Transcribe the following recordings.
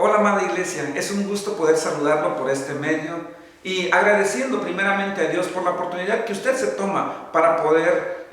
Hola amada iglesia, es un gusto poder saludarlo por este medio y agradeciendo primeramente a Dios por la oportunidad que usted se toma para poder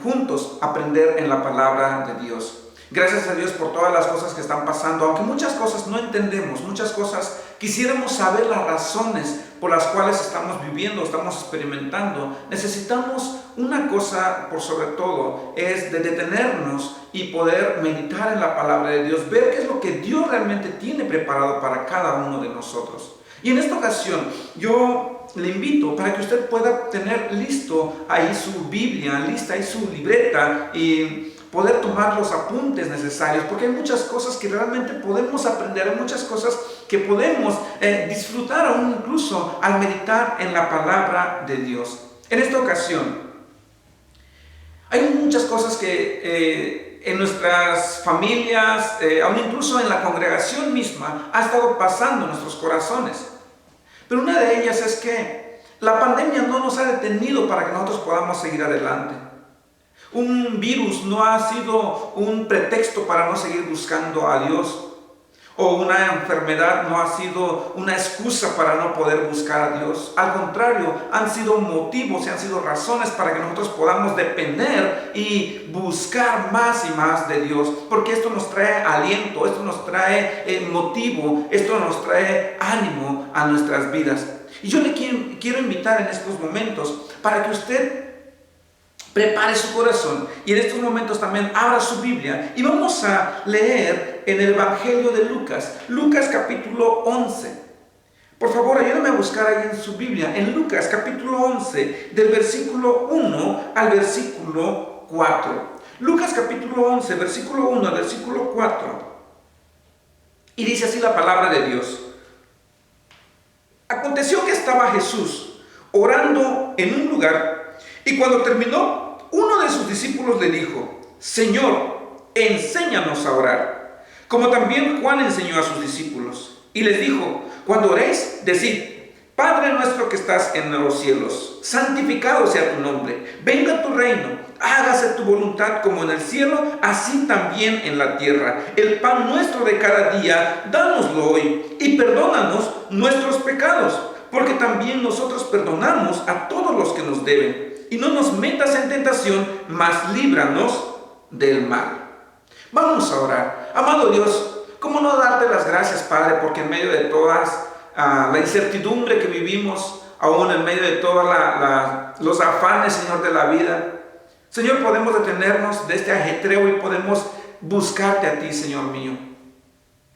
juntos aprender en la palabra de Dios. Gracias a Dios por todas las cosas que están pasando, aunque muchas cosas no entendemos, muchas cosas quisiéramos saber las razones por las cuales estamos viviendo, estamos experimentando. Necesitamos una cosa por sobre todo, es de detenernos y poder meditar en la palabra de Dios, ver qué es lo que Dios realmente tiene preparado para cada uno de nosotros. Y en esta ocasión yo le invito para que usted pueda tener listo ahí su Biblia, lista ahí su libreta y poder tomar los apuntes necesarios, porque hay muchas cosas que realmente podemos aprender, hay muchas cosas que podemos disfrutar aún incluso al meditar en la palabra de Dios. En esta ocasión, hay muchas cosas que en nuestras familias, aún incluso en la congregación misma, ha estado pasando en nuestros corazones. Pero una de ellas es que la pandemia no nos ha detenido para que nosotros podamos seguir adelante. Un virus no ha sido un pretexto para no seguir buscando a Dios. O una enfermedad no ha sido una excusa para no poder buscar a Dios. Al contrario, han sido motivos y han sido razones para que nosotros podamos depender y buscar más y más de Dios. Porque esto nos trae aliento, esto nos trae motivo, esto nos trae ánimo a nuestras vidas. Y yo le quiero invitar en estos momentos para que usted prepare su corazón y en estos momentos también abra su Biblia y vamos a leer en el Evangelio de Lucas, Lucas capítulo 11. Por favor, ayúdame a buscar ahí en su Biblia, en Lucas capítulo 11, del versículo 1 al versículo 4. Lucas capítulo 11, versículo 1 al versículo 4. Y dice así la palabra de Dios. Aconteció que estaba Jesús orando en un lugar y cuando terminó, uno de sus discípulos le dijo: Señor, enséñanos a orar, como también Juan enseñó a sus discípulos. Y les dijo: cuando oréis, decid: Padre nuestro que estás en los cielos, santificado sea tu nombre, venga tu reino, hágase tu voluntad como en el cielo, así también en la tierra. El pan nuestro de cada día, dánoslo hoy, y perdónanos nuestros pecados, porque también nosotros perdonamos a todos los que nos deben. Y no nos metas en tentación, mas líbranos del mal. Vamos a orar. Amado Dios, ¿cómo no darte las gracias, Padre? Porque en medio de todas la incertidumbre que vivimos, aún en medio de todos los afanes, Señor, de la vida, Señor, podemos detenernos de este ajetreo y podemos buscarte a ti, Señor mío.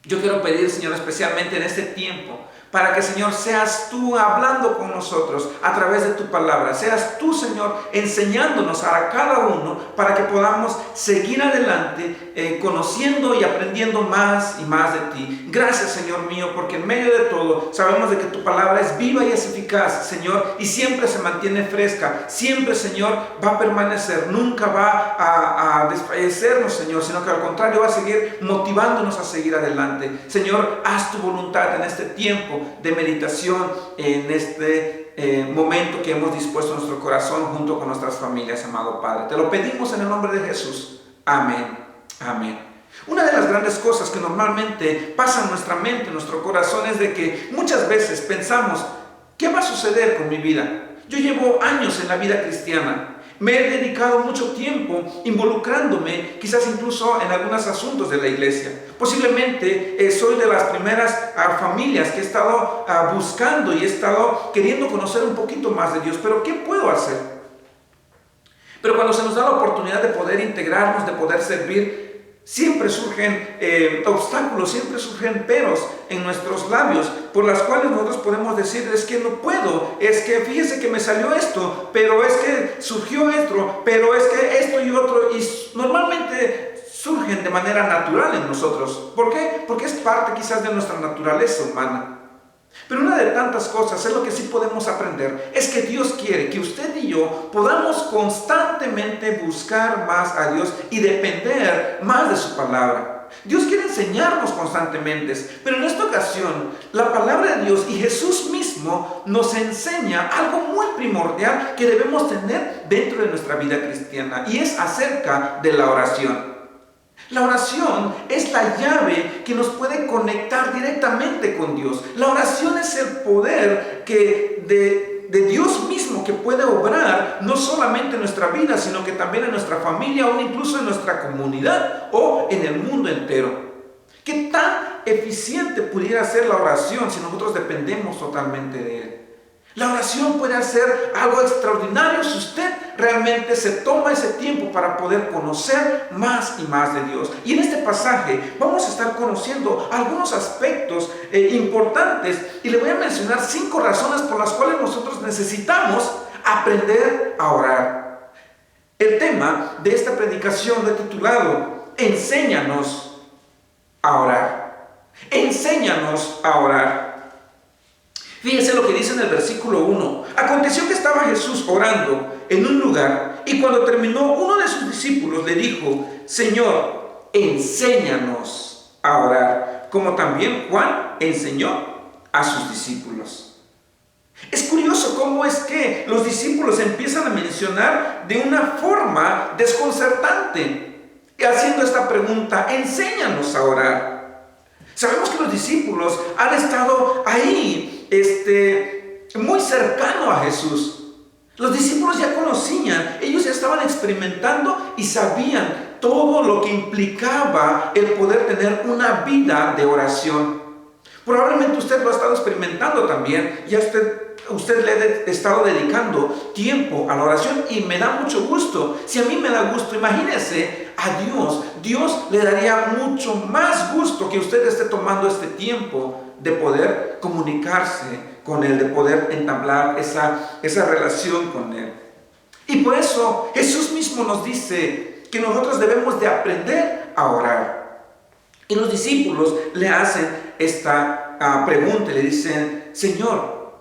Yo quiero pedir, Señor, especialmente en este tiempo, para que, Señor, seas tú hablando con nosotros a través de tu palabra. Seas tú, Señor, enseñándonos a cada uno para que podamos seguir adelante conociendo y aprendiendo más y más de ti. Gracias, Señor mío, porque en medio de todo sabemos de que tu palabra es viva y es eficaz, Señor, y siempre se mantiene fresca. Siempre, Señor, va a permanecer. Nunca va a desfallecernos, Señor, sino que al contrario va a seguir motivándonos a seguir adelante. Señor, haz tu voluntad en este tiempo de meditación, en este momento que hemos dispuesto nuestro corazón junto con nuestras familias, amado Padre. Te lo pedimos en el nombre de Jesús. Amén. Amén. Una de las grandes cosas que normalmente pasa en nuestra mente, en nuestro corazón, es de que muchas veces pensamos: ¿qué va a suceder con mi vida? Yo llevo años en la vida cristiana. Me he dedicado mucho tiempo involucrándome, quizás incluso en algunos asuntos de la iglesia. Posiblemente soy de las primeras familias que he estado buscando y he estado queriendo conocer un poquito más de Dios. Pero ¿qué puedo hacer? Pero cuando se nos da la oportunidad de poder integrarnos, de poder servir, siempre surgen obstáculos, siempre surgen peros en nuestros labios, por las cuales nosotros podemos decir: es que no puedo, es que fíjese que me salió esto, pero es que surgió esto, pero es que esto y otro, y normalmente surgen de manera natural en nosotros. ¿Por qué? Porque es parte quizás de nuestra naturaleza humana. Pero una de tantas cosas, es lo que sí podemos aprender, es que Dios quiere que usted y yo podamos constantemente buscar más a Dios y depender más de su palabra. Dios quiere enseñarnos constantemente, pero en esta ocasión la palabra de Dios y Jesús mismo nos enseña algo muy primordial que debemos tener dentro de nuestra vida cristiana, y es acerca de la oración. La oración es la llave que nos puede conectar directamente con Dios. La oración es el poder de Dios mismo que puede obrar no solamente en nuestra vida, sino que también en nuestra familia o incluso en nuestra comunidad o en el mundo entero. ¿Qué tan eficiente pudiera ser la oración si nosotros dependemos totalmente de Él? La oración puede hacer algo extraordinario si usted realmente se toma ese tiempo para poder conocer más y más de Dios. Y en este pasaje vamos a estar conociendo algunos aspectos importantes y le voy a mencionar 5 razones por las cuales nosotros necesitamos aprender a orar. El tema de esta predicación lo he titulado Enséñanos a orar. Enséñanos a orar. Fíjense lo que dice en el versículo 1. Aconteció que estaba Jesús orando en un lugar y cuando terminó, uno de sus discípulos le dijo: Señor, enséñanos a orar, como también Juan enseñó a sus discípulos. Es curioso cómo es que los discípulos empiezan a mencionar de una forma desconcertante, haciendo esta pregunta: enséñanos a orar. Sabemos que los discípulos han estado ahí, muy cercano a Jesús. Los discípulos ya conocían, ellos ya estaban experimentando y sabían todo lo que implicaba el poder tener una vida de oración. Probablemente usted lo ha estado experimentando también, ya usted le ha estado dedicando tiempo a la oración y me da mucho gusto. Si a mí me da gusto, imagínese a Dios le daría mucho más gusto que usted esté tomando este tiempo de poder comunicarse con Él, de poder entablar esa relación con Él. Y por eso Jesús mismo nos dice que nosotros debemos de aprender a orar. Y los discípulos le hacen esta pregunta, le dicen: Señor,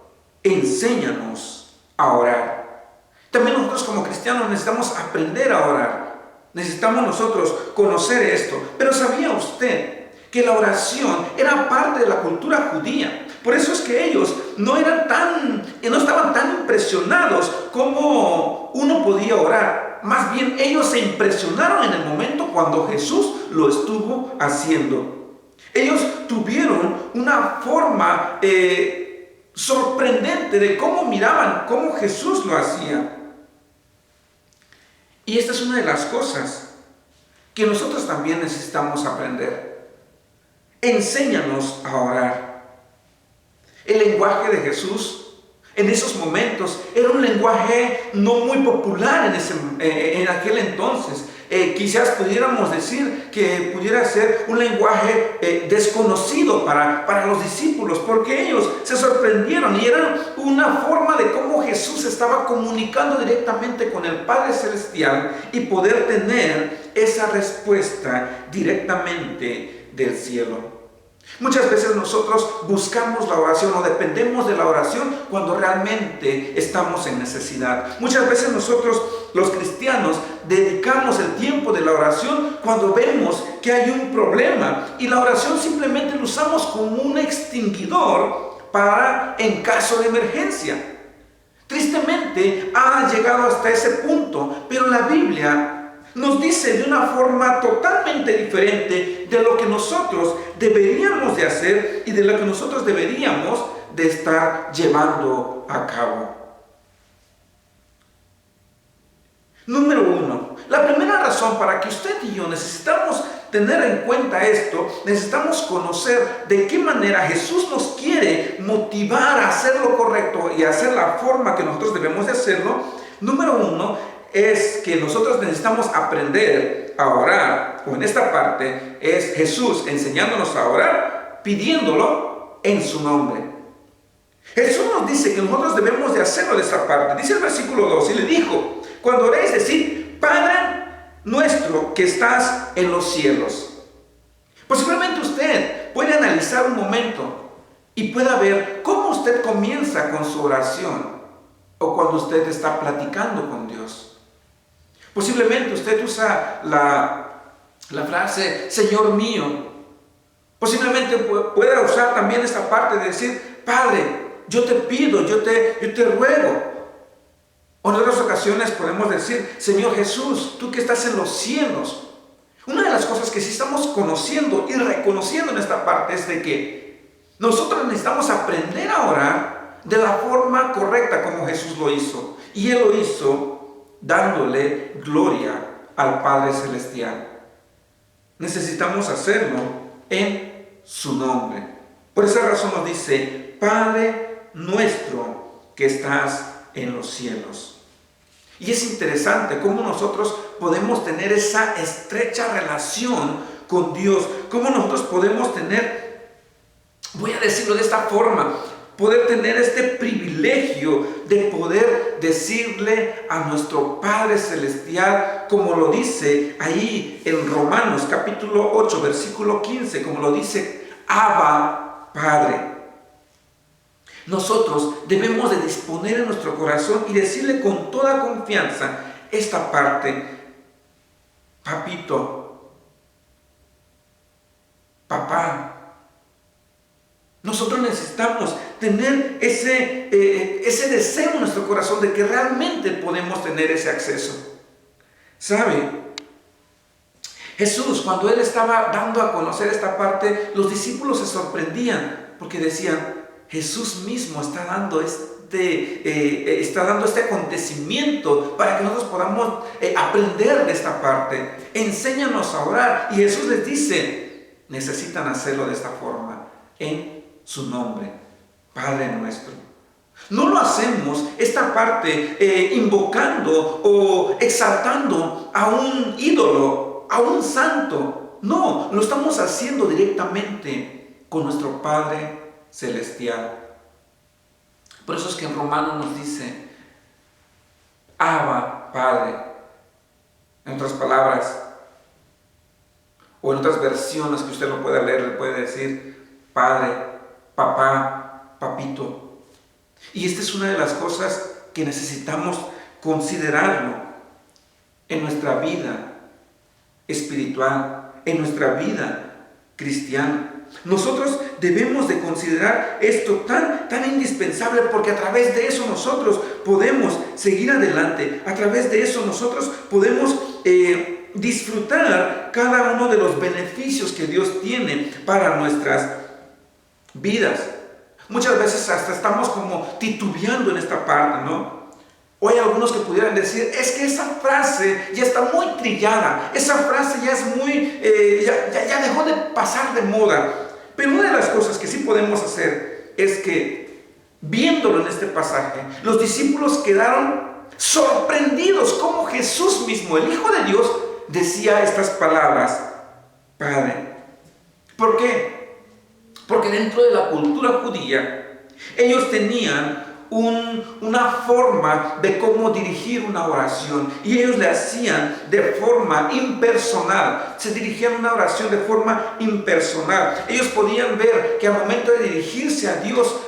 enséñanos a orar. También nosotros como cristianos necesitamos aprender a orar. Necesitamos nosotros conocer esto. Pero ¿sabía usted que la oración era parte de la cultura judía? Por eso es que ellos no estaban tan impresionados como uno podía orar. Más bien ellos se impresionaron en el momento cuando Jesús lo estuvo haciendo. Ellos tuvieron una forma sorprendente de cómo miraban, cómo Jesús lo hacía. Y esta es una de las cosas que nosotros también necesitamos aprender. Enséñanos a orar. El lenguaje de Jesús en esos momentos era un lenguaje no muy popular en aquel entonces. Quizás pudiéramos decir que pudiera ser un lenguaje desconocido para los discípulos, porque ellos se sorprendieron y era una forma de cómo Jesús estaba comunicando directamente con el Padre Celestial y poder tener esa respuesta directamente del cielo. Muchas veces nosotros buscamos la oración o dependemos de la oración cuando realmente estamos en necesidad. Muchas veces nosotros, los cristianos, dedicamos el tiempo de la oración cuando vemos que hay un problema y la oración simplemente lo usamos como un extinguidor en caso de emergencia. Tristemente ha llegado hasta ese punto, pero la Biblia nos dice de una forma totalmente diferente de lo que nosotros deberíamos de hacer y de lo que nosotros deberíamos de estar llevando a cabo. Número 1, la primera razón para que usted y yo necesitamos tener en cuenta esto, necesitamos conocer de qué manera Jesús nos quiere motivar a hacer lo correcto y a hacer la forma que nosotros debemos de hacerlo. Número 1, es que nosotros necesitamos aprender a orar, o en esta parte es Jesús enseñándonos a orar, pidiéndolo en su nombre. Jesús nos dice que nosotros debemos de hacerlo de esta parte. Dice el versículo 2, y le dijo: cuando oréis, decid: Padre nuestro que estás en los cielos. Posiblemente usted puede analizar un momento y pueda ver cómo usted comienza con su oración o cuando usted está platicando con Dios. Posiblemente usted usa la frase Señor mío. Posiblemente pueda usar también esta parte de decir: Padre, yo te pido, yo te ruego. O en otras ocasiones podemos decir: Señor Jesús, tú que estás en los cielos. Una de las cosas que sí estamos conociendo y reconociendo en esta parte es de que nosotros necesitamos aprender a orar de la forma correcta como Jesús lo hizo. Y Él lo hizo dándole gloria al Padre Celestial. Necesitamos hacerlo en su nombre. Por esa razón nos dice: Padre nuestro que estás en los cielos. Y es interesante cómo nosotros podemos tener esa estrecha relación con Dios, cómo nosotros podemos tener, voy a decirlo de esta forma, poder tener este privilegio de poder decirle a nuestro Padre Celestial, como lo dice ahí en Romanos capítulo 8, versículo 15, como lo dice: Abba, Padre. Nosotros debemos de disponer en nuestro corazón y decirle con toda confianza esta parte: papito, papá. Nosotros necesitamos tener ese deseo en nuestro corazón de que realmente podemos tener ese acceso. ¿Sabe? Jesús, cuando Él estaba dando a conocer esta parte, los discípulos se sorprendían porque decían: Jesús mismo está dando este acontecimiento para que nosotros podamos aprender de esta parte. Enséñanos a orar. Y Jesús les dice: necesitan hacerlo de esta forma, en su nombre, Padre nuestro. No lo hacemos esta parte invocando o exaltando a un ídolo, a un santo. No, lo estamos haciendo directamente con nuestro Padre Celestial. Por eso es que en Romanos nos dice: Abba, Padre. En otras palabras, o en otras versiones que usted lo pueda leer, le puede decir: Padre, papá, papito. Y esta es una de las cosas que necesitamos considerarlo en nuestra vida espiritual, en nuestra vida cristiana. Nosotros debemos de considerar esto tan indispensable, porque a través de eso nosotros podemos seguir adelante. A través de eso nosotros podemos disfrutar cada uno de los beneficios que Dios tiene para nuestras vidas. Muchas veces hasta estamos como titubeando en esta parte, ¿no? O hay algunos que pudieran decir: es que esa frase ya está muy trillada, esa frase ya es muy, ya dejó de pasar de moda. Pero una de las cosas que sí podemos hacer es que, viéndolo en este pasaje, los discípulos quedaron sorprendidos como Jesús mismo, el Hijo de Dios, decía estas palabras: Padre. ¿Por qué? Porque dentro de la cultura judía, ellos tenían una forma de cómo dirigir una oración, y ellos le hacían de forma impersonal. Se dirigían una oración de forma impersonal. Ellos podían ver que al momento de dirigirse a Dios,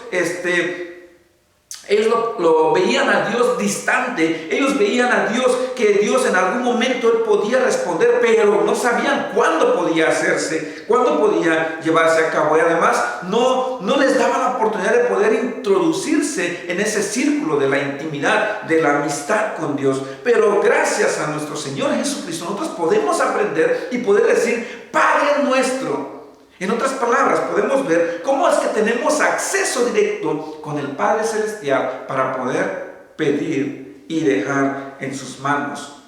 ellos lo veían a Dios distante. Ellos veían a Dios, que Dios en algún momento Él podía responder, pero no sabían cuándo podía hacerse, cuándo podía llevarse a cabo. Y además no les daba la oportunidad de poder introducirse en ese círculo de la intimidad, de la amistad con Dios. Pero gracias a nuestro Señor Jesucristo, nosotros podemos aprender y poder decir: Padre nuestro. En otras palabras, podemos ver cómo es que tenemos acceso directo con el Padre Celestial para poder pedir y dejar en sus manos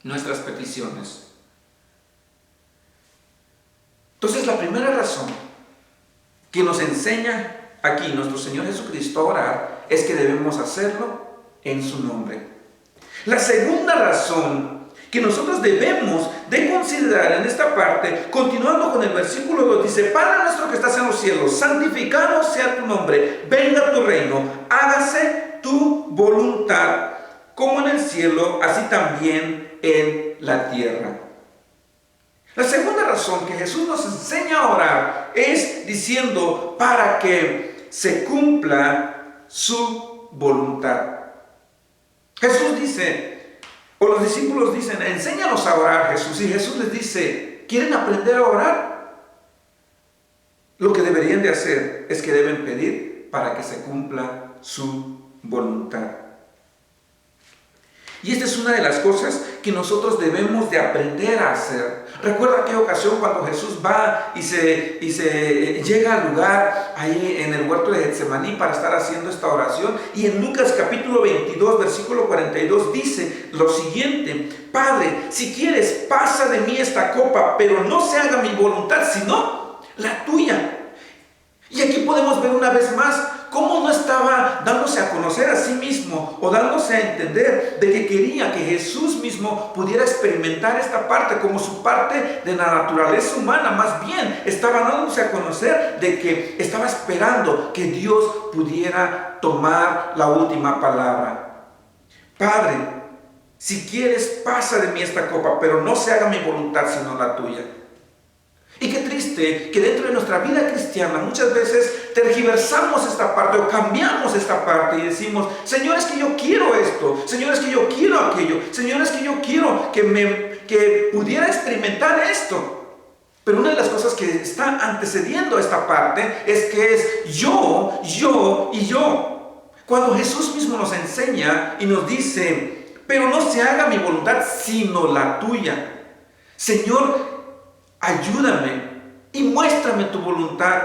nuestras peticiones. Entonces, la primera razón que nos enseña aquí nuestro Señor Jesucristo a orar es que debemos hacerlo en su nombre. La segunda razón que nosotros debemos de considerar en esta parte, continuando con el versículo 2, dice: Padre nuestro que estás en los cielos, santificado sea tu nombre, venga tu reino, hágase tu voluntad, como en el cielo, así también en la tierra. La segunda razón que Jesús nos enseña a orar es diciendo: para que se cumpla su voluntad. Jesús dice, o los discípulos dicen: enséñanos a orar, Jesús. Y Jesús les dice: ¿quieren aprender a orar? Lo que deberían de hacer es que deben pedir para que se cumpla su voluntad. Y esta es una de las cosas que nosotros debemos de aprender a hacer. Recuerda aquella ocasión cuando Jesús va y se llega al lugar ahí en el huerto de Getsemaní para estar haciendo esta oración. Y en Lucas capítulo 22, versículo 42 dice lo siguiente: Padre, si quieres, pasa de mí esta copa, pero no se haga mi voluntad, sino la tuya. Y aquí podemos ver una vez más cómo no estaba dándose a conocer a sí mismo o dándose a entender de que quería que Jesús mismo pudiera experimentar esta parte como su parte de la naturaleza humana. Más bien estaba dándose a conocer de que estaba esperando que Dios pudiera tomar la última palabra. Padre, si quieres, pasa de mí esta copa, pero no se haga mi voluntad sino la tuya. Y qué triste que dentro de nuestra vida cristiana muchas veces tergiversamos esta parte o cambiamos esta parte y decimos: Señor, es que yo quiero esto, Señor, es que yo quiero aquello, Señor, es que yo quiero que pudiera experimentar esto. Pero una de las cosas que está antecediendo esta parte es que es yo y yo. Cuando Jesús mismo nos enseña y nos dice: pero no se haga mi voluntad sino la tuya. Señor, ayúdame y muéstrame tu voluntad.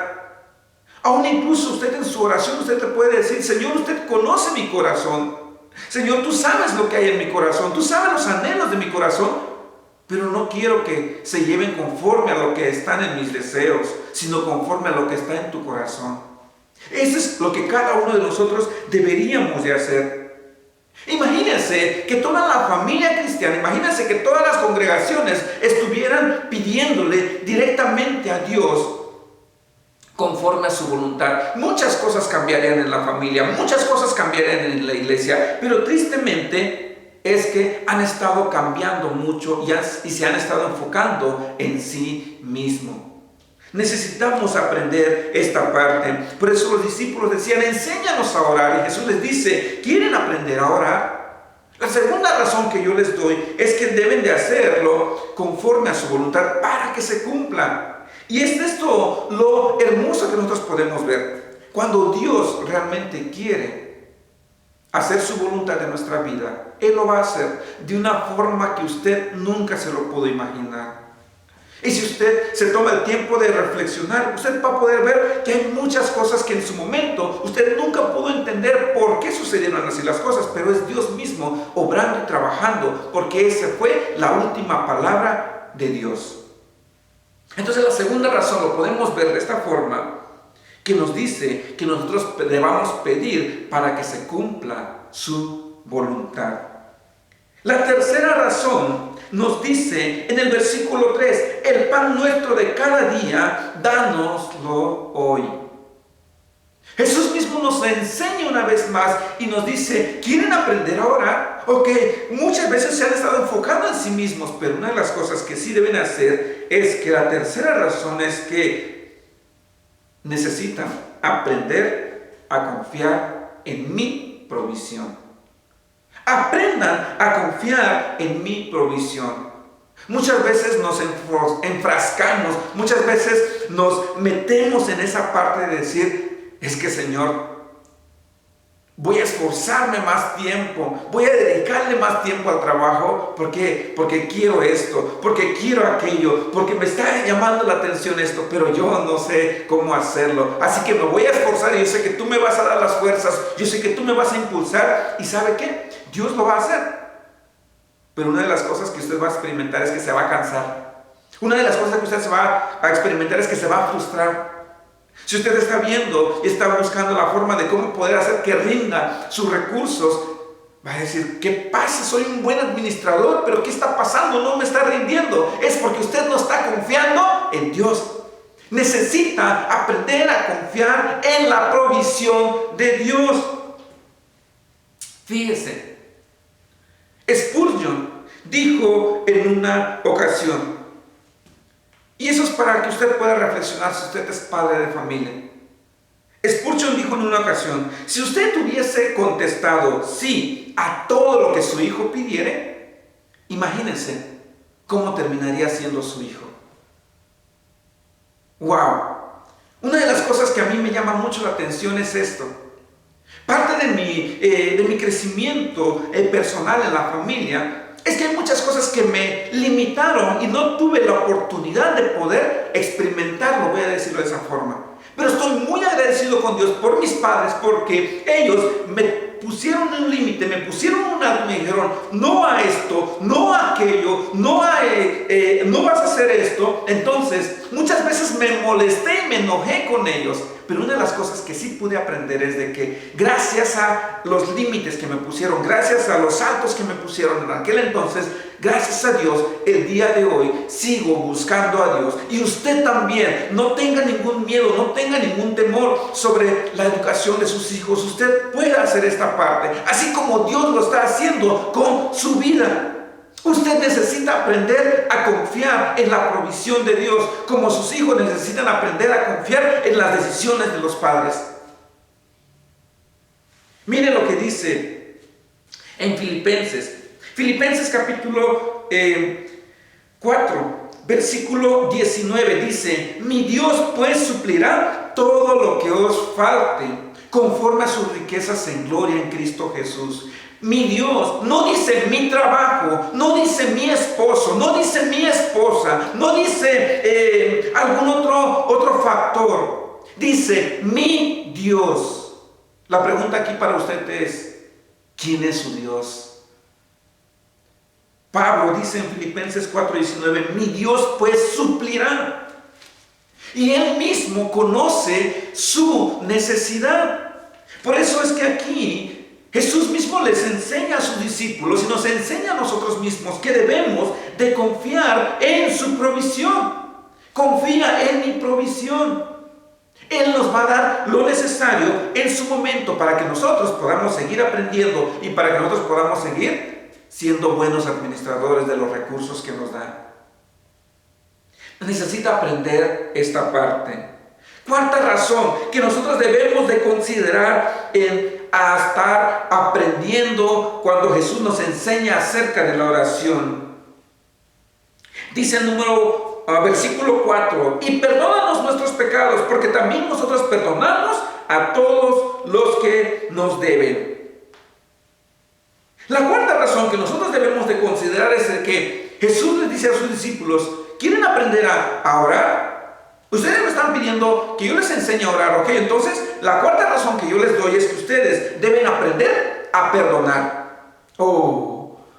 Aún incluso usted en su oración, usted le puede decir: Señor, usted conoce mi corazón. Señor, tú sabes lo que hay en mi corazón. Tú sabes los anhelos de mi corazón. Pero no quiero que se lleven conforme a lo que están en mis deseos, sino conforme a lo que está en tu corazón. Eso es lo que cada uno de nosotros deberíamos de hacer. Imagínense que toda la familia cristiana, imagínense que todas las congregaciones estuvieran pidiéndole directamente a Dios conforme a su voluntad. Muchas cosas cambiarían en la familia, muchas cosas cambiarían en la iglesia, pero tristemente es que han estado cambiando mucho y se han estado enfocando en sí mismo. Necesitamos aprender esta parte. Por eso los discípulos decían: enséñanos a orar. Y Jesús les dice: ¿quieren aprender a orar? La segunda razón que yo les doy es que deben de hacerlo conforme a su voluntad para que se cumpla. Y es esto lo hermoso que nosotros podemos ver. Cuando Dios realmente quiere hacer su voluntad en nuestra vida, Él lo va a hacer de una forma que usted nunca se lo pudo imaginar. Y si usted se toma el tiempo de reflexionar, usted va a poder ver que hay muchas cosas que en su momento usted nunca pudo entender por qué sucedieron así las cosas, pero es Dios mismo obrando y trabajando, porque esa fue la última palabra de Dios. Entonces la segunda razón lo podemos ver de esta forma, que nos dice que nosotros debamos pedir para que se cumpla su voluntad. La tercera razón nos dice en el versículo 3: el pan nuestro de cada día, dánoslo hoy. Jesús mismo nos enseña una vez más y nos dice: ¿quieren aprender a orar? Ok, muchas veces se han estado enfocando en sí mismos, pero una de las cosas que sí deben hacer es que la tercera razón es que necesitan aprender a confiar en mi provisión. Aprendan a confiar en mi provisión. Muchas veces nos enfrascamos, muchas veces nos metemos en esa parte de decir: es que Señor, voy a esforzarme más tiempo, voy a dedicarle más tiempo al trabajo, porque quiero esto, porque quiero aquello, porque me está llamando la atención esto, pero yo no sé cómo hacerlo, así que me voy a esforzar y yo sé que tú me vas a dar las fuerzas, yo sé que tú me vas a impulsar, y ¿sabe qué? Dios lo va a hacer. Pero una de las cosas que usted va a experimentar es que se va a cansar. Una de las cosas que usted se va a experimentar es que se va a frustrar. Si usted está viendo y está buscando la forma de cómo poder hacer que rinda sus recursos, va a decir: ¿qué pasa? Soy un buen administrador, pero ¿qué está pasando? No me está rindiendo. Es porque usted no está confiando en Dios. Necesita aprender a confiar en la provisión de Dios. Fíjese, Spurgeon dijo en una ocasión, y eso es para que usted pueda reflexionar si usted es padre de familia. Spurgeon dijo en una ocasión: si usted hubiese contestado sí a todo lo que su hijo pidiere, imagínense cómo terminaría siendo su hijo. ¡Wow! Una de las cosas que a mí me llama mucho la atención es esto. Parte de mi crecimiento personal en la familia es que hay muchas cosas que me limitaron y no tuve la oportunidad de poder experimentarlo, voy a decirlo de esa forma. Pero estoy muy agradecido con Dios por mis padres, porque ellos me pusieron un límite, me pusieron un alto, me dijeron, no a esto, no a aquello, no vas a hacer esto. Entonces, muchas veces me molesté y me enojé con ellos. Pero una de las cosas que sí pude aprender es de que gracias a los límites que me pusieron, gracias a los saltos que me pusieron en aquel entonces, gracias a Dios, el día de hoy sigo buscando a Dios. Y usted también, no tenga ningún miedo, no tenga ningún temor sobre la educación de sus hijos. Usted puede hacer esta parte, así como Dios lo está haciendo con su vida. Usted necesita aprender a confiar en la provisión de Dios, como sus hijos necesitan aprender a confiar en las decisiones de los padres. Mire lo que dice en Filipenses capítulo 4, versículo 19, dice: mi Dios pues suplirá todo lo que os falte, conforme a sus riquezas en gloria en Cristo Jesús. Mi Dios, no dice mi trabajo, no dice mi esposo, no dice mi esposa, no dice algún otro factor. Dice mi Dios. La pregunta aquí para usted es, ¿quién es su Dios? Pablo dice en Filipenses 4:19, mi Dios pues suplirá. Y Él mismo conoce su necesidad. Por eso es que aquí Jesús mismo les enseña a sus discípulos y nos enseña a nosotros mismos que debemos de confiar en su provisión. Confía en mi provisión. Él nos va a dar lo necesario en su momento para que nosotros podamos seguir aprendiendo y para que nosotros podamos seguir siendo buenos administradores de los recursos que nos da. Necesita aprender esta parte. Cuarta razón que nosotros debemos de considerar a estar aprendiendo cuando Jesús nos enseña acerca de la oración. Dice el versículo 4, y perdónanos nuestros pecados, porque también nosotros perdonamos a todos los que nos deben. La cuarta razón que nosotros debemos de considerar es el que Jesús les dice a sus discípulos: ¿quieren aprender a orar? Ustedes me están pidiendo que yo les enseñe a orar, ¿ok? Entonces, la cuarta razón que yo les doy es que ustedes deben aprender a perdonar.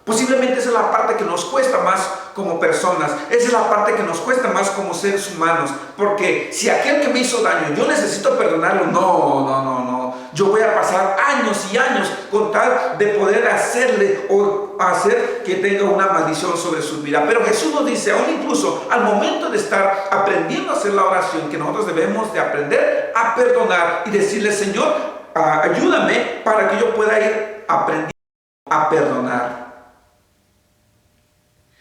Posiblemente esa es la parte que nos cuesta más como personas. Esa es la parte que nos cuesta más como seres humanos. Porque si aquel que me hizo daño, yo necesito perdonarlo. No. Yo voy a pasar años y años con tal de poder hacerle o hacer que tenga una maldición sobre su vida. Pero Jesús nos dice, aún incluso al momento de estar aprendiendo a hacer la oración, que nosotros debemos de aprender a perdonar y decirle: Señor, ayúdame para que yo pueda ir aprendiendo a perdonar.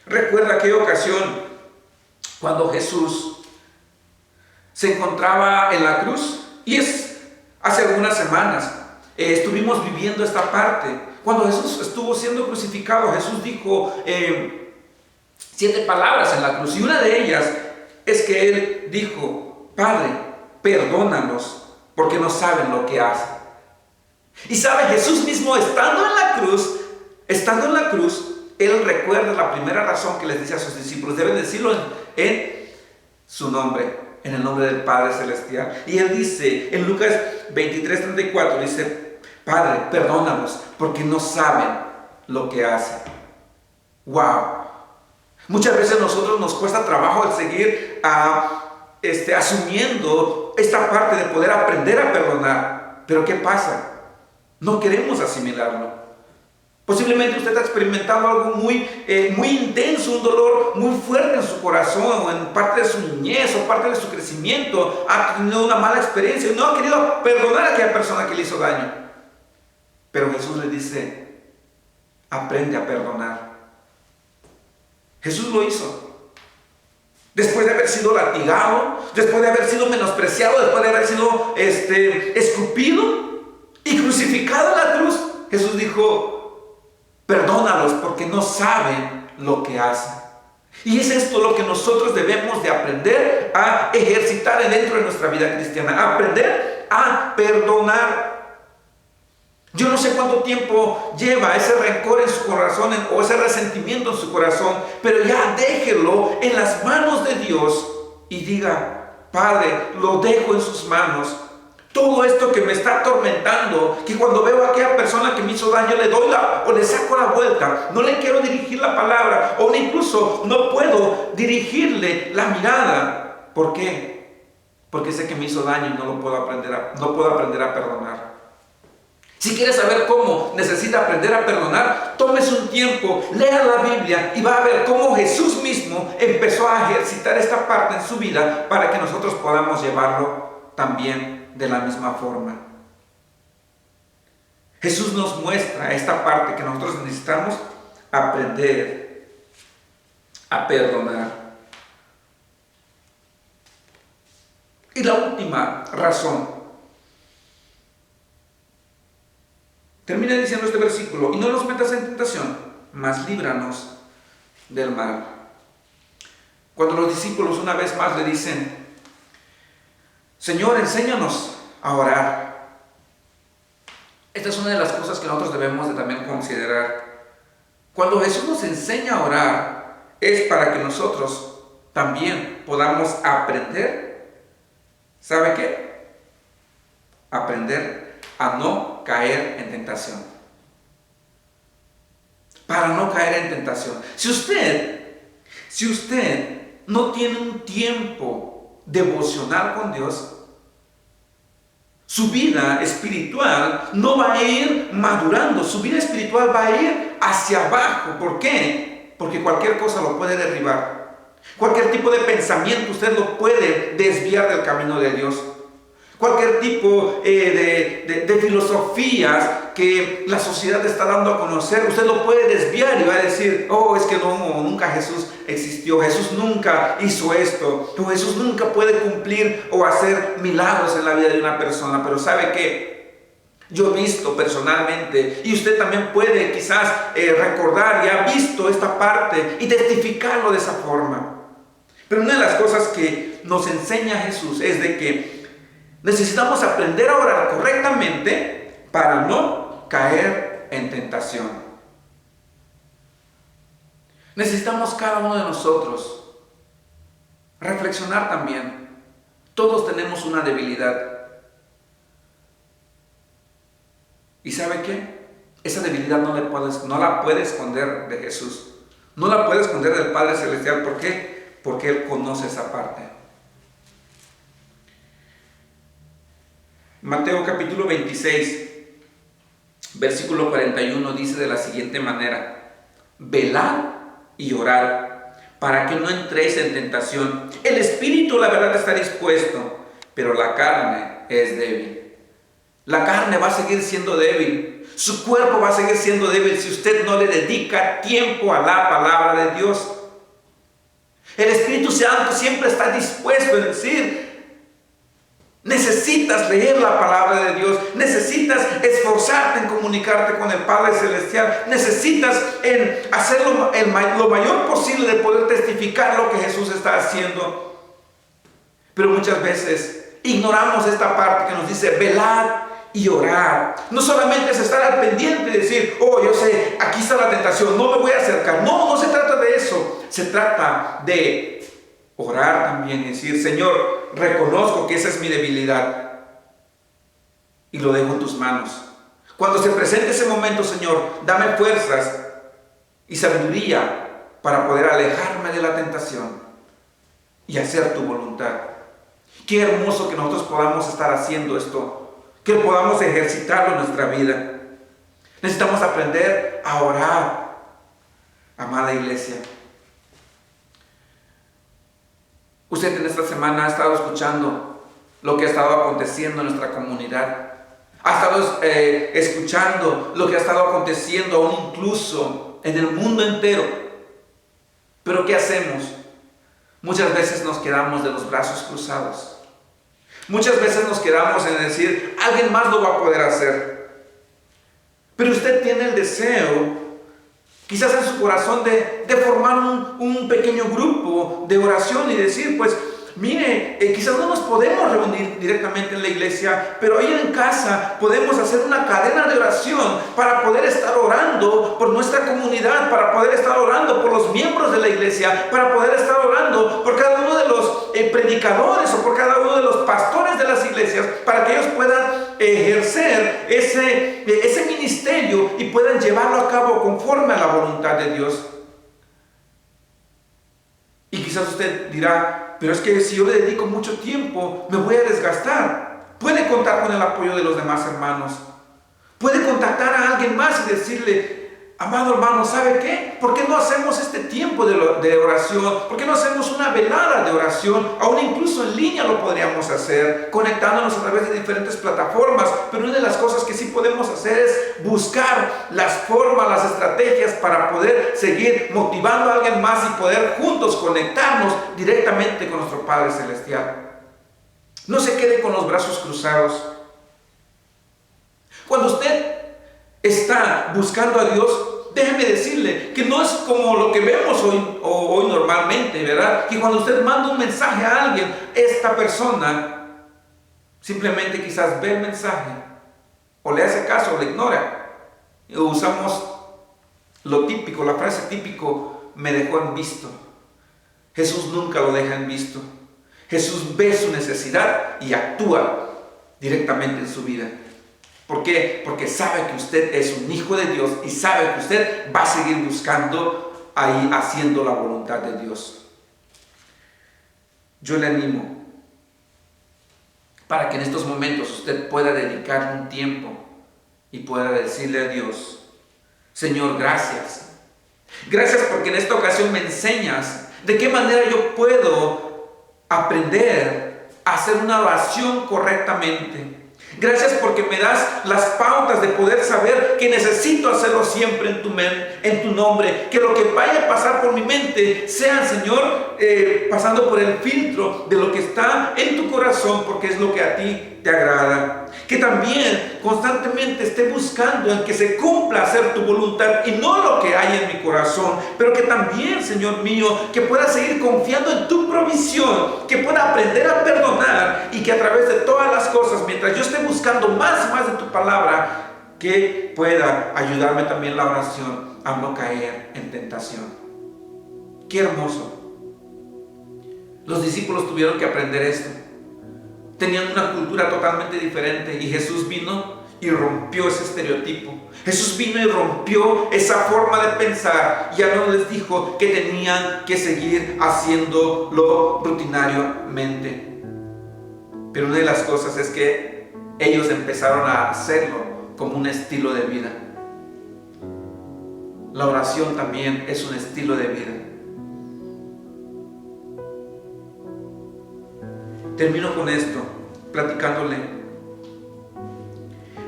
Recuerda aquella ocasión cuando Jesús se encontraba en la cruz, y es hace algunas semanas, estuvimos viviendo esta parte. Cuando Jesús estuvo siendo crucificado, Jesús dijo 7 palabras en la cruz, y una de ellas es que Él dijo: Padre, perdónalos, porque no saben lo que hacen. Y sabe, Jesús mismo estando en la cruz, Él recuerda la primera razón que les dice a sus discípulos: deben decirlo en su nombre, en el nombre del Padre Celestial. Y Él dice en Lucas 23:34, dice: Padre, perdónalos, porque no saben lo que hacen. ¡Wow! Muchas veces a nosotros nos cuesta trabajo el seguir asumiendo esta parte de poder aprender a perdonar. Pero ¿qué pasa? No queremos asimilarlo. Posiblemente usted ha experimentado algo muy intenso, un dolor muy fuerte en su corazón, o en parte de su niñez, o parte de su crecimiento. Ha tenido una mala experiencia y no ha querido perdonar a aquella persona que le hizo daño. Pero Jesús le dice: aprende a perdonar. Jesús lo hizo. Después de haber sido latigado, después de haber sido menospreciado, después de haber sido escupido y crucificado en la cruz, Jesús dijo: perdónalos, porque no saben lo que hacen. Y es esto lo que nosotros debemos de aprender a ejercitar dentro de nuestra vida cristiana: aprender a perdonar. Yo no sé cuánto tiempo lleva ese rencor en su corazón o ese resentimiento en su corazón, pero ya déjelo en las manos de Dios y diga: Padre, lo dejo en sus manos. Todo esto que me está atormentando, que cuando veo a aquella persona que me hizo daño le doy o le saco la vuelta, no le quiero dirigir la palabra, o incluso no puedo dirigirle la mirada. ¿Por qué? Porque sé que me hizo daño y no puedo aprender a perdonar. Si quieres saber cómo necesita aprender a perdonar, tómese un tiempo, lea la Biblia y va a ver cómo Jesús mismo empezó a ejercitar esta parte en su vida para que nosotros podamos llevarlo también de la misma forma. Jesús nos muestra esta parte que nosotros necesitamos aprender a perdonar. Y la última razón. Termina diciendo este versículo: y no nos metas en tentación, mas líbranos del mal. Cuando los discípulos una vez más le dicen: Señor, enséñanos a orar. Esta es una de las cosas que nosotros debemos de también considerar. Cuando Jesús nos enseña a orar, es para que nosotros también podamos aprender. ¿Sabe qué? Aprender a no caer en tentación. Para no caer en tentación. Si usted no tiene un tiempo devocional con Dios, su vida espiritual no va a ir madurando, su vida espiritual va a ir hacia abajo. ¿Por qué? Porque cualquier cosa lo puede derribar. Cualquier tipo de pensamiento usted lo puede desviar del camino de Dios. Cualquier tipo de filosofías que la sociedad está dando a conocer, usted lo puede desviar y va a decir: oh, es que no, nunca Jesús existió, Jesús nunca hizo esto, o Jesús nunca puede cumplir o hacer milagros en la vida de una persona. Pero ¿sabe qué? Yo he visto personalmente, y usted también puede quizás recordar y ha visto esta parte y testificarlo de esa forma. Pero una de las cosas que nos enseña Jesús es de que necesitamos aprender a orar correctamente para no caer en tentación. Necesitamos cada uno de nosotros reflexionar también. Todos tenemos una debilidad. ¿Y sabe qué? Esa debilidad no la puede esconder de Jesús. No la puede esconder del Padre Celestial. ¿Por qué? Porque Él conoce esa parte. Mateo capítulo 26, versículo 41 dice de la siguiente manera: velad y orad para que no entréis en tentación. El espíritu, la verdad, está dispuesto, pero la carne es débil. La carne va a seguir siendo débil. Su cuerpo va a seguir siendo débil si usted no le dedica tiempo a la palabra de Dios. El Espíritu Santo siempre está dispuesto, es decir, necesitas leer la palabra de Dios, necesitas esforzarte en comunicarte con el Padre Celestial, necesitas en hacer lo mayor posible de poder testificar lo que Jesús está haciendo. Pero muchas veces ignoramos esta parte que nos dice: velad y orar. No solamente es estar al pendiente y decir: oh, yo sé, aquí está la tentación, no me voy a acercar. No se trata de eso. Se trata de orar también y decir: Señor, reconozco que esa es mi debilidad y lo dejo en tus manos. Cuando se presente ese momento, Señor, dame fuerzas y sabiduría para poder alejarme de la tentación y hacer tu voluntad. Qué hermoso que nosotros podamos estar haciendo esto, que podamos ejercitarlo en nuestra vida. Necesitamos aprender a orar, amada iglesia. Usted en esta semana ha estado escuchando lo que ha estado aconteciendo en nuestra comunidad. Ha estado escuchando lo que ha estado aconteciendo aún incluso en el mundo entero. Pero ¿qué hacemos? Muchas veces nos quedamos de los brazos cruzados. Muchas veces nos quedamos en decir: alguien más lo va a poder hacer. Pero usted tiene el deseo, quizás en su corazón, de formar un pequeño grupo de oración y decir: pues Mire, quizás no nos podemos reunir directamente en la iglesia, pero ahí en casa podemos hacer una cadena de oración para poder estar orando por nuestra comunidad, para poder estar orando por los miembros de la iglesia, para poder estar orando por cada uno de los predicadores o por cada uno de los pastores de las iglesias, para que ellos puedan ejercer ese ministerio y puedan llevarlo a cabo conforme a la voluntad de Dios. Y quizás usted dirá, pero es que si yo le dedico mucho tiempo, me voy a desgastar. Puede contar con el apoyo de los demás hermanos. Puede contactar a alguien más y decirle, amado hermano, ¿sabe qué? ¿Por qué no hacemos este tiempo de oración? ¿Por qué no hacemos una velada de oración? Aún incluso en línea lo podríamos hacer, conectándonos a través de diferentes plataformas. Pero una de las cosas que sí podemos hacer es buscar las formas, las estrategias para poder seguir motivando a alguien más y poder juntos conectarnos directamente con nuestro Padre Celestial. No se quede con los brazos cruzados. Cuando usted está buscando a Dios, déjeme decirle que no es como lo que vemos hoy normalmente, ¿verdad? Que cuando usted manda un mensaje a alguien, esta persona simplemente quizás ve el mensaje, o le hace caso, o le ignora. Y usamos lo típico, la frase típico, me dejó en visto. Jesús nunca lo deja en visto. Jesús ve su necesidad y actúa directamente en su vida. ¿Por qué? Porque sabe que usted es un hijo de Dios y sabe que usted va a seguir buscando ahí, haciendo la voluntad de Dios. Yo le animo para que en estos momentos usted pueda dedicar un tiempo y pueda decirle a Dios, Señor, gracias. Gracias porque en esta ocasión me enseñas de qué manera yo puedo aprender a hacer una oración correctamente. Gracias porque me das las pautas de poder saber que necesito hacerlo siempre en tu nombre. Que lo que vaya a pasar por mi mente sea, Señor, pasando por el filtro de lo que está en tu corazón, porque es lo que a ti te agrada. Que también constantemente esté buscando en que se cumpla hacer tu voluntad y no lo que hay en mi corazón. Pero que también, Señor mío, que pueda seguir confiando en tu provisión, que pueda aprender a perdonar y que a través de todas las cosas, mientras yo esté buscando más y más de tu palabra, que pueda ayudarme también la oración a no caer en tentación. Qué hermoso. Los discípulos tuvieron que aprender esto. Tenían una cultura totalmente diferente y Jesús vino y rompió ese estereotipo. Jesús vino y rompió esa forma de pensar. Ya no les dijo que tenían que seguir haciéndolo rutinariamente. Pero una de las cosas es que ellos empezaron a hacerlo como un estilo de vida. La oración también es un estilo de vida. Termino con esto, platicándole.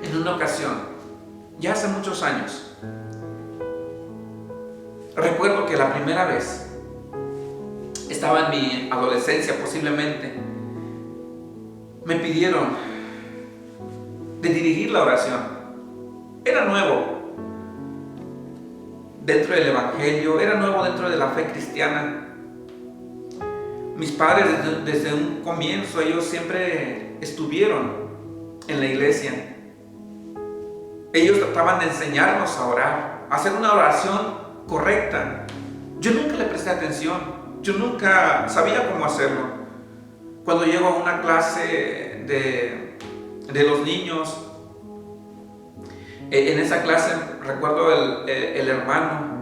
En una ocasión, ya hace muchos años, recuerdo que la primera vez, estaba en mi adolescencia posiblemente, me pidieron de dirigir la oración. Era nuevo dentro del evangelio, era nuevo dentro de la fe cristiana. Mis padres desde un comienzo, ellos siempre estuvieron en la iglesia. Ellos trataban de enseñarnos a orar, a hacer una oración correcta. Yo nunca le presté atención, yo nunca sabía cómo hacerlo. Cuando llego a una clase de los niños, en esa clase recuerdo el hermano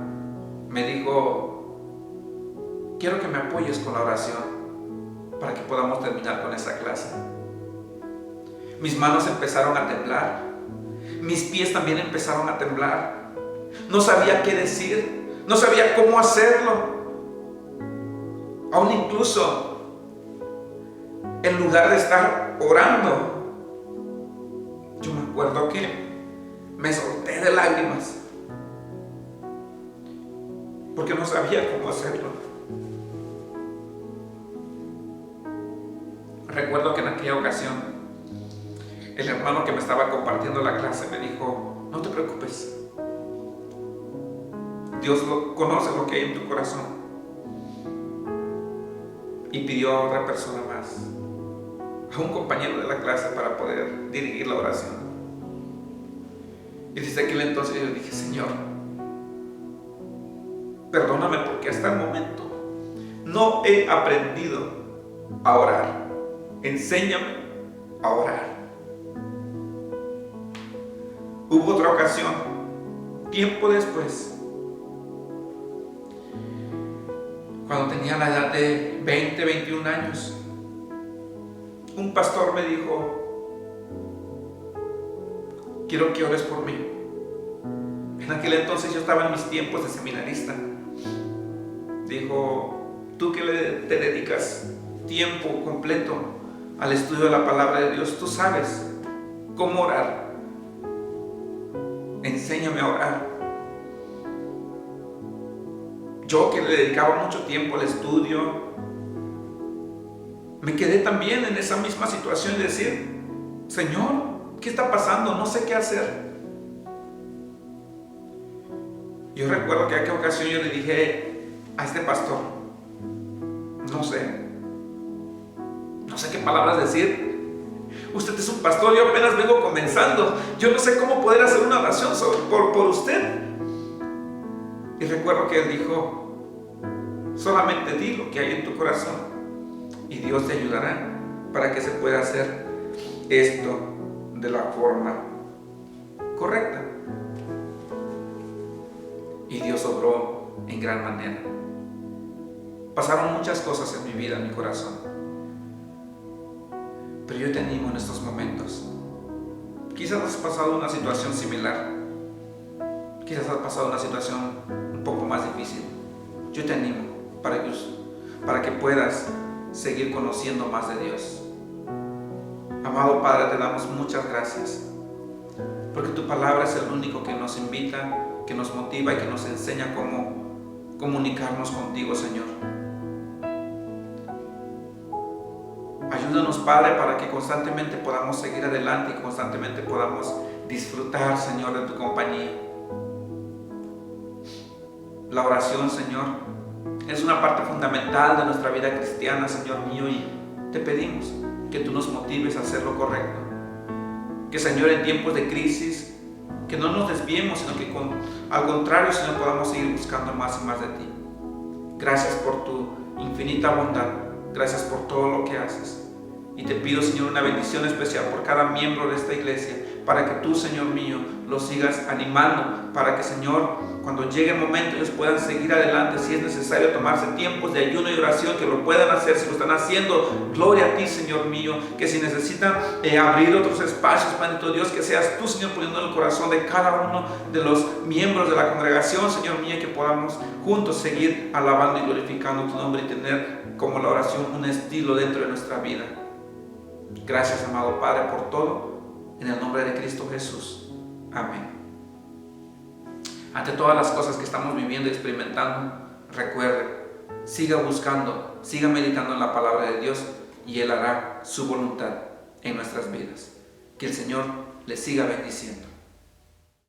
me dijo, quiero que me apoyes con la oración para que podamos terminar con esa clase. Mis manos empezaron a temblar, mis pies también empezaron a temblar. No sabía qué decir, no sabía cómo hacerlo. Aún incluso, en lugar de estar orando, yo me acuerdo que me solté de lágrimas porque no sabía cómo hacerlo. Recuerdo que en aquella ocasión el hermano que me estaba compartiendo la clase me dijo, no te preocupes, Dios conoce lo que hay en tu corazón. y pidió a otra persona más, a un compañero de la clase, para poder dirigir la oración. Y desde aquel entonces yo dije: Señor, perdóname porque hasta el momento no he aprendido a orar. Enséñame a orar. Hubo otra ocasión, tiempo después, cuando tenía la edad de 20, 21 años, un pastor me dijo: quiero que ores por mí. En aquel entonces yo estaba en mis tiempos de seminarista. Dijo: tú que te dedicas tiempo completo al estudio de la palabra de Dios, tú sabes cómo orar. Enséñame a orar. Yo, que le dedicaba mucho tiempo al estudio, me quedé también en esa misma situación de decir: Señor, ¿qué está pasando? No sé qué hacer. Yo recuerdo que en aquella ocasión yo le dije a este pastor: no sé qué palabras decir. Usted es un pastor, yo apenas vengo comenzando. Yo no sé cómo poder hacer una oración por usted. Y recuerdo que él dijo: solamente di lo que hay en tu corazón y Dios te ayudará para que se pueda hacer esto de la forma correcta. Y Dios obró en gran manera. Pasaron muchas cosas en mi vida, en mi corazón, pero yo te animo en estos momentos. Quizás has pasado una situación similar, quizás has pasado una situación un poco más difícil. Yo te animo para que puedas seguir conociendo más de Dios. Amado Padre, te damos muchas gracias, porque tu palabra es el único que nos invita, que nos motiva y que nos enseña cómo comunicarnos contigo, Señor. Ayúdanos, Padre, para que constantemente podamos seguir adelante y constantemente podamos disfrutar, Señor, de tu compañía. La oración, Señor, es una parte fundamental de nuestra vida cristiana, Señor mío, y te pedimos que tú nos motives a hacer lo correcto. Que, Señor, en tiempos de crisis, que no nos desviemos, sino que al contrario, Señor, podamos seguir buscando más y más de ti. Gracias por tu infinita bondad. Gracias por todo lo que haces. Y te pido, Señor, una bendición especial por cada miembro de esta iglesia, para que tú, Señor mío, los sigas animando, para que, Señor, cuando llegue el momento, ellos puedan seguir adelante. Si es necesario tomarse tiempos de ayuno y oración, que lo puedan hacer. Si lo están haciendo, gloria a ti, Señor mío. Que si necesitan abrir otros espacios, bendito Dios, que seas tú, Señor, poniendo en el corazón de cada uno de los miembros de la congregación, Señor mío, que podamos juntos seguir alabando y glorificando tu nombre y tener como la oración un estilo dentro de nuestra vida. Gracias, amado Padre, por todo, en el nombre de Cristo Jesús. Amén. Ante todas las cosas que estamos viviendo y experimentando, recuerde, siga buscando, siga meditando en la palabra de Dios, y Él hará su voluntad en nuestras vidas. Que el Señor le siga bendiciendo.